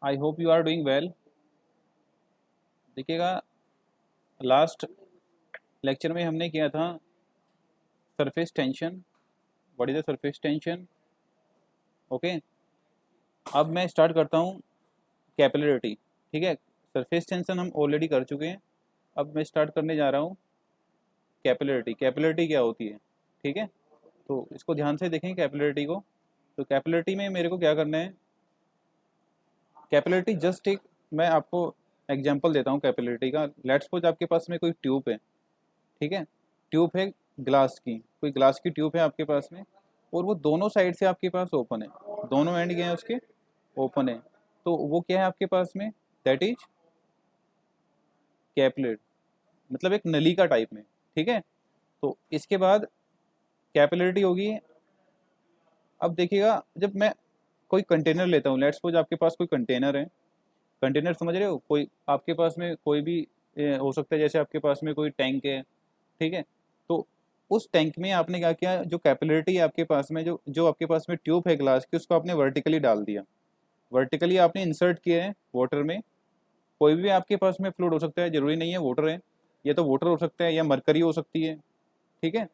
I hope you are doing well. देखिएगा, last lecture में हमने किया था surface tension. What is the surface tension? Okay, अब मैं स्टार्ट करता हूँ कैपिलरिटी। ठीक है, सरफेस टेंशन हम ऑलरेडी कर चुके हैं। अब मैं स्टार्ट करने जा रहा हूँ कैपिलरिटी। कैपिलरिटी क्या होती है? ठीक है, तो इसको ध्यान से देखें कैपिलरिटी को। तो कैपिलरिटी में मेरे को क्या करना है? कैपिलरिटी जस्ट एक, मैं आपको एग्जांपल देता हूँ कैपिलरिटी का। लेट्स सपोज आपके पास में कोई ट्यूब है। ठीक है, ट्यूब है ग्लास की, कोई ग्लास की ट्यूब है आपके पास में, और वो दोनों साइड से आपके पास ओपन है, दोनों एंड क्या है उसके ओपन है। तो वो क्या है आपके पास में? दैट इज कैपिलर, मतलब एक नली का टाइप में। ठीक है, तो इसके बाद कैपिलरिटी होगी। अब देखिएगा, जब मैं कोई कंटेनर लेता हूँ, लेट्स सपोज आपके पास कोई कंटेनर है। कंटेनर समझ रहे हो? कोई आपके पास में कोई भी हो सकता है, जैसे आपके पास में कोई टैंक है। ठीक है, तो उस टैंक में आपने क्या किया, जो कैपिलरिटी है आपके पास में, जो जो आपके पास में ट्यूब है ग्लास की, उसको आपने वर्टिकली डाल दिया। वर्टिकली आपने इंसर्ट किया है वाटर में। कोई भी आपके पास में फ्लूइड हो सकता है, जरूरी नहीं है वाटर है। या तो वाटर हो सकता है या मरकरी हो सकती है। ठीक है,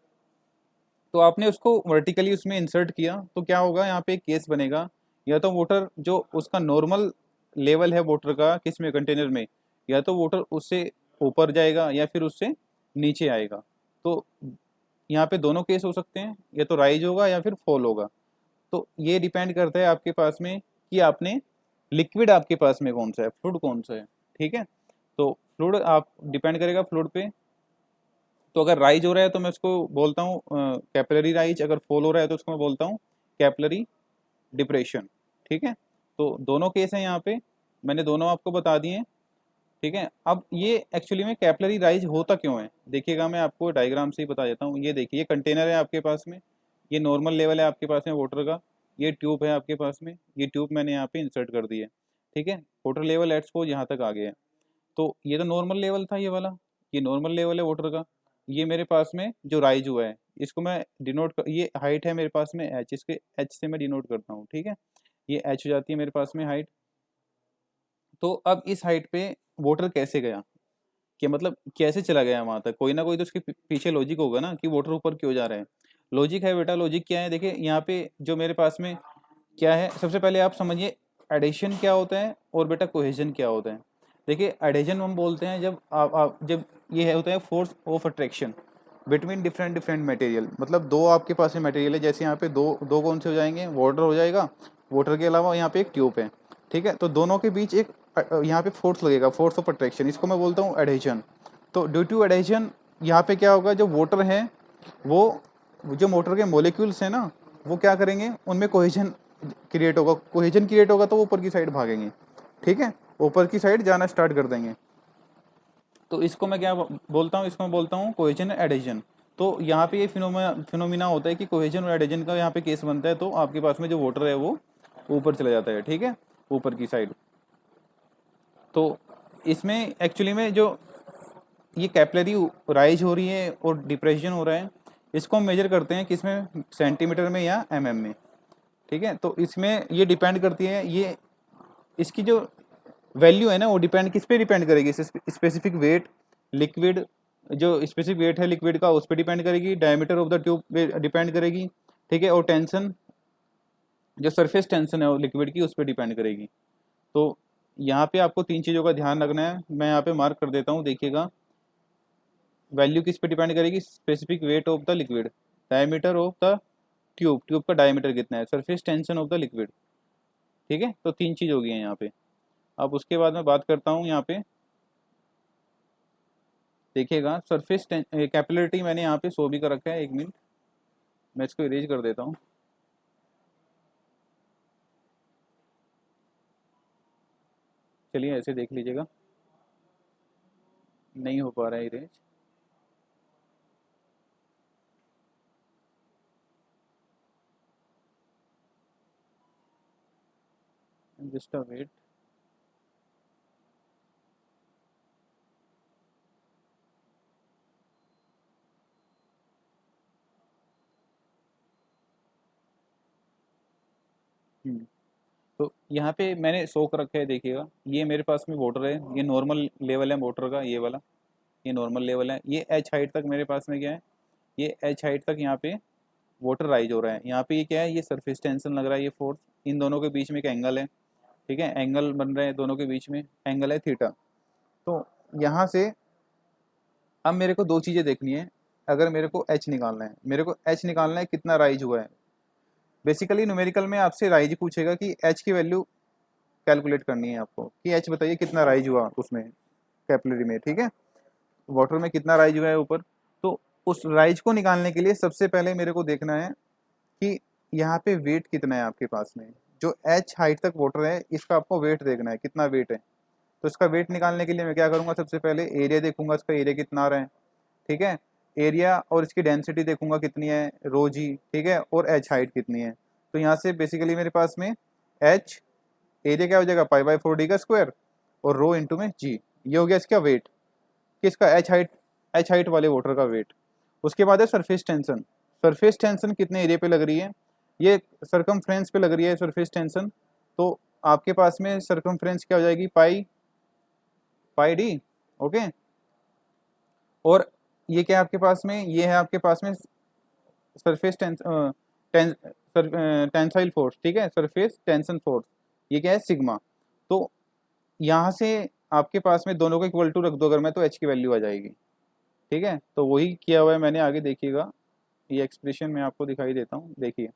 तो आपने उसको वर्टिकली उसमें इंसर्ट किया, तो क्या होगा यहाँ पे एक केस बनेगा। या तो वाटर जो उसका नॉर्मल लेवल है वाटर का किस में, कंटेनर में, या तो वाटर उससे ऊपर जाएगा या फिर उससे नीचे आएगा। तो यहाँ पे दोनों केस हो सकते हैं, या तो राइज होगा या फिर फॉल होगा। तो ये डिपेंड करता है आपके पास में कि आपने लिक्विड आपके पास में कौन सा है, फ्लूइड कौन सा है। ठीक है, तो फ्लूइड आप डिपेंड करेगा फ्लूइड पे। तो अगर राइज हो रहा है तो मैं उसको बोलता हूँ कैपिलरी राइज, अगर फॉल हो रहा है तो उसको मैं बोलता हूँ कैपिलरी डिप्रेशन। ठीक है, तो दोनों केस हैं यहाँ पे, मैंने दोनों आपको बता दिए हैं। ठीक है, अब ये एक्चुअली में कैपिलरी राइज होता क्यों है, देखिएगा मैं आपको डायग्राम से ही बता देता हूँ। ये देखिए, ये कंटेनर है आपके पास में, ये नॉर्मल लेवल है आपके पास में वाटर का। ये ट्यूब है आपके पास में, ये ट्यूब मैंने यहाँ पे इंसर्ट कर दी है। ठीक है, वाटर लेवल लेट्स सपोज यहाँ तक आ गया है। तो ये तो नॉर्मल लेवल था ये वाला, ये नॉर्मल लेवल है वाटर का। ये मेरे पास में जो राइज हुआ है, इसको मैं डिनोट कर, ये हाइट है मेरे पास में एच, इसके एच से मैं डिनोट करता हूँ। ठीक है, ये एच हो जाती है मेरे पास में हाइट। तो अब इस हाइट पे वाटर कैसे गया, कि मतलब कैसे चला गया वहां तक? कोई ना कोई तो उसके पीछे लॉजिक होगा ना, कि वाटर ऊपर क्यों जा रहा है। लॉजिक है बेटा, लॉजिक क्या है? देखिए यहाँ पे जो मेरे पास में क्या है, सबसे पहले आप समझिए एडिशन क्या होता है और बेटा कोहेजन क्या होता है। देखिए एडिशन हम बोलते हैं जब आप जब ये है होता है force of attraction between different different material. मतलब दो आपके पास में मटेरियल है, जैसे यहाँ पे दो दो कौन से हो जाएंगे, वाटर हो जाएगा, वाटर के अलावा यहाँ पे एक ट्यूब है। ठीक है, तो दोनों के बीच एक यहाँ पे फोर्स लगेगा, फोर्स ऑफ अट्रैक्शन, इसको मैं बोलता हूँ एडिशन। तो ड्यू टू एडिशन यहाँ पे क्या होगा, जो वाटर है वो, जो मोटर के मोलिक्यूल्स हैं ना, वो क्या करेंगे, उनमें कोहेजन क्रिएट होगा। कोहेजन क्रिएट होगा तो वो ऊपर की साइड भागेंगे। ठीक है, ऊपर की साइड जाना स्टार्ट कर देंगे। तो इसको मैं क्या बोलता हूँ, इसको मैं बोलता हूँ कोहेजन एडिशन। तो यहाँ पे ये फिनोमिना होता है कि कोहेजन और एडिशन का यहाँ पे केस बनता है, तो आपके पास में जो वाटर है वो ऊपर चला जाता है। ठीक है, ऊपर की साइड। तो इसमें एक्चुअली में जो ये कैपिलरी राइज हो रही है और डिप्रेशन हो रहा है, इसको हम मेजर करते हैं किसमें, सेंटीमीटर में या एमएम में। ठीक है, तो इसमें ये डिपेंड करती है, ये इसकी जो वैल्यू है ना, वो डिपेंड किस पे डिपेंड करेगी, स्पेसिफिक वेट लिक्विड, जो स्पेसिफिक वेट है लिक्विड का उस पर डिपेंड करेगी, डायमीटर ऑफ द ट्यूब पे डिपेंड करेगी। ठीक है, और टेंशन, जो सरफेस टेंशन है वो लिक्विड की, उस पर डिपेंड करेगी। तो यहाँ पे आपको तीन चीज़ों का ध्यान रखना है, मैं यहाँ पे मार्क कर देता हूँ, देखिएगा। वैल्यू किस पे डिपेंड करेगी, specific weight of the liquid, diameter of the tube, tube का डायमीटर कितना है, surface tension of the liquid. ठीक है, तो तीन चीज़ हो गई है यहाँ पे। अब उसके बाद मैं बात करता हूँ यहाँ पे, देखिएगा सरफेस कैपिलरिटी मैंने यहाँ पे 100 भी कर रखा है। एक मिनट, मैं इसको इरेज कर देता हूँ। चलिए ऐसे देख लीजिएगा, नहीं हो पा रहा है इरेज। Just a wait. तो यहाँ पे मैंने शो कर रखा है, देखिएगा ये मेरे पास में वाटर है, ये नॉर्मल लेवल है वाटर का, ये वाला ये नॉर्मल लेवल है। ये एच हाइट तक मेरे पास में क्या है, ये एच हाइट तक यहाँ पे वाटर राइज हो रहा है। यहाँ पे ये क्या है, ये सरफेस टेंशन लग रहा है, ये फोर्स, इन दोनों के बीच में एक एंगल है, ठीक है, एंगल बन रहे हैं दोनों के बीच में, एंगल है थीटा। तो यहाँ से अब मेरे को दो चीज़ें देखनी है। अगर मेरे को एच निकालना है, मेरे को एच निकालना है कितना राइज हुआ है। बेसिकली न्यूमेरिकल में आपसे राइज पूछेगा कि एच की वैल्यू कैलकुलेट करनी है आपको, कि एच बताइए कितना राइज हुआ उसमें कैपिलरी में, ठीक है, वाटर में कितना राइज हुआ है ऊपर। तो उस राइज को निकालने के लिए सबसे पहले मेरे को देखना है कि यहाँ पे वेट कितना है आपके पास में। जो एच हाइट तक वाटर है, इसका आपको वेट देखना है कितना वेट है। तो इसका वेट निकालने के लिए मैं क्या करूँगा, सबसे पहले एरिया देखूंगा, इसका एरिया कितना आ रहा है, ठीक है, एरिया और इसकी डेंसिटी देखूंगा कितनी है, रो जी, ठीक है, और एच हाइट कितनी है। तो यहाँ से बेसिकली मेरे पास में एच, एरिया क्या हो जाएगा पाई/4 डी का स्क्वायर, और रो इंटू में जी, ये हो गया इसका वेट, किसका, एच हाइट वाले वाटर का वेट। उसके बाद है सरफेस टेंशन। सरफेस टेंशन कितने एरिया पे लग रही है, ये सरकमफ्रेंस पे लग रही है सरफेस टेंशन। तो आपके पास में सरकमफ्रेंस क्या हो जाएगी, पाई डी, ओके। और ये क्या है आपके पास में, ये है आपके पास में सरफेस टेंसाइल फोर्स, ठीक है, सरफेस टेंशन फोर्स, ये क्या है सिग्मा। तो यहाँ से आपके पास में दोनों को इक्वल टू रख दो अगर मैं, तो एच की वैल्यू आ जाएगी, ठीक है। तो वही किया हुआ है मैंने, आगे देखिएगा, ये एक्सप्रेशन मैं आपको दिखाई देता हूँ, देखिए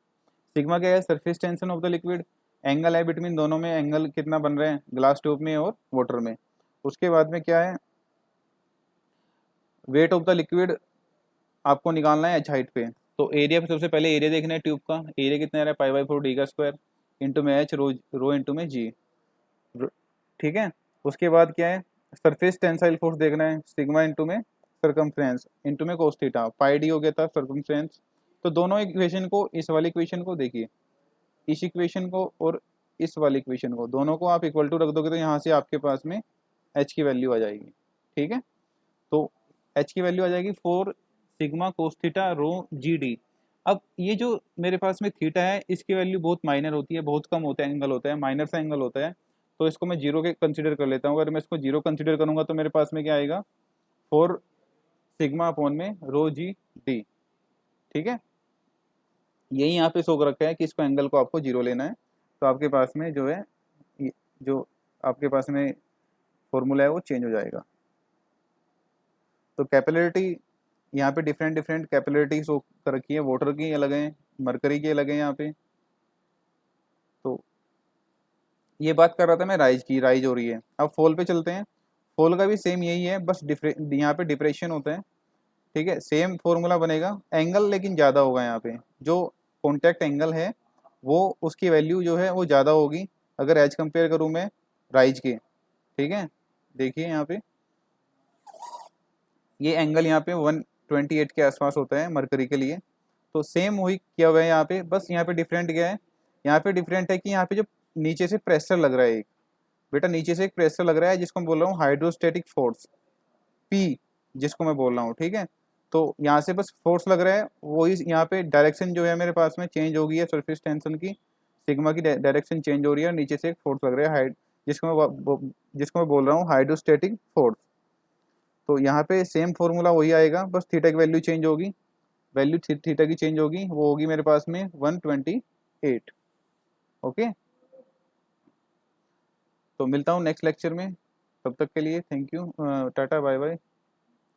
सिग्मा क्या है, surface tension of the liquid, angle है बिटवीन दोनों में, एंगल कितना बन रहे हैं ग्लास ट्यूब में और वाटर में। उसके बाद में क्या है, वेट ऑफ द लिक्विड आपको निकालना है एच हाइट पे। तो एरिया पे सबसे पहले एरिया देखना है ट्यूब का, एरिया कितना आ रहा है पाई/4 डी का स्क्वायर इंटू में एच, रो इंटू में जी, ठीक है। उसके बाद क्या है, सरफेस टेंसाइल फोर्स देखना है, सिग्मा इंटू में सरकमफ्रेंस इंटू में कोस थीटा, पाई डी हो गया था सरकमफ्रेंस। तो दोनों इक्वेशन को, इस वाली इक्वेशन को देखिए, इस इक्वेशन को और इस वाली इक्वेशन को, दोनों को आप इक्वल टू रख दोगे तो यहाँ से आपके पास में एच की वैल्यू आ जाएगी, ठीक है। तो एच की वैल्यू आ जाएगी 4 sigma cos theta rho G D. अब ये जो मेरे पास में थीटा है, इसकी वैल्यू बहुत माइनर होती है, बहुत कम होता है, एंगल होता है, माइनर सा एंगल होता है। तो इसको मैं जीरो के कंसिडर कर लेता हूँ। अगर मैं इसको जीरो कंसिडर करूंगा तो मेरे पास में क्या आएगा, 4 सिग्मा अपॉन में रो जी डी, ठीक है। यही यहाँ पे शो कर रखा है कि इसको एंगल को आपको जीरो लेना है। तो आपके पास में जो है, जो आपके पास में फॉर्मूला है वो चेंज हो जाएगा। तो कैपिलरिटी यहाँ पे डिफरेंट डिफरेंट कैपिलरिटी शो कर रखी है, वाटर की अलग है, मरकरी की अलग है यहाँ पे। तो ये बात कर रहा था मैं राइज की, राइज हो रही है। अब फॉल पे चलते हैं। फॉल का भी सेम यही है, बस यहाँ पे डिप्रेशन होता है, ठीक है, सेम फॉर्मूला बनेगा, एंगल लेकिन ज़्यादा होगा यहाँ पे। जो कॉन्टैक्ट एंगल है वो, उसकी वैल्यू जो है वो ज़्यादा होगी अगर एज कंपेयर करूँ मैं राइज के, ठीक है। देखिए यहाँ पे ये एंगल यहाँ पे 128 के आसपास होता है मरकरी के लिए। तो सेम वही किया हुआ है यहाँ पे, बस यहाँ पे डिफरेंट क्या है, यहाँ पे डिफरेंट है कि यहाँ पे जो नीचे से प्रेशर लग रहा है एक, बेटा नीचे से एक प्रेशर लग रहा है जिसको मैं बोल रहा हूँ हाइड्रोस्टेटिक फोर्स, पी, जिसको मैं बोल रहा हूँ, ठीक है। तो यहाँ से बस फोर्स लग रहा है, वही यहाँ पे डायरेक्शन जो है मेरे पास में चेंज हो गई है, सरफेस टेंशन की सिग्मा की डायरेक्शन चेंज हो रही है, और नीचे से एक फोर्स लग रहा है हाइड, जिसको मैं बोल रहा हूँ हाइड्रोस्टेटिक फोर्स। तो यहाँ पे सेम फॉर्मूला वही आएगा, बस थीटा की वैल्यू चेंज होगी, वैल्यू थीटा की चेंज होगी, वो होगी मेरे पास में 128। ओके, तो मिलता हूँ नेक्स्ट लेक्चर में, तब तक के लिए thank you, tata bye bye.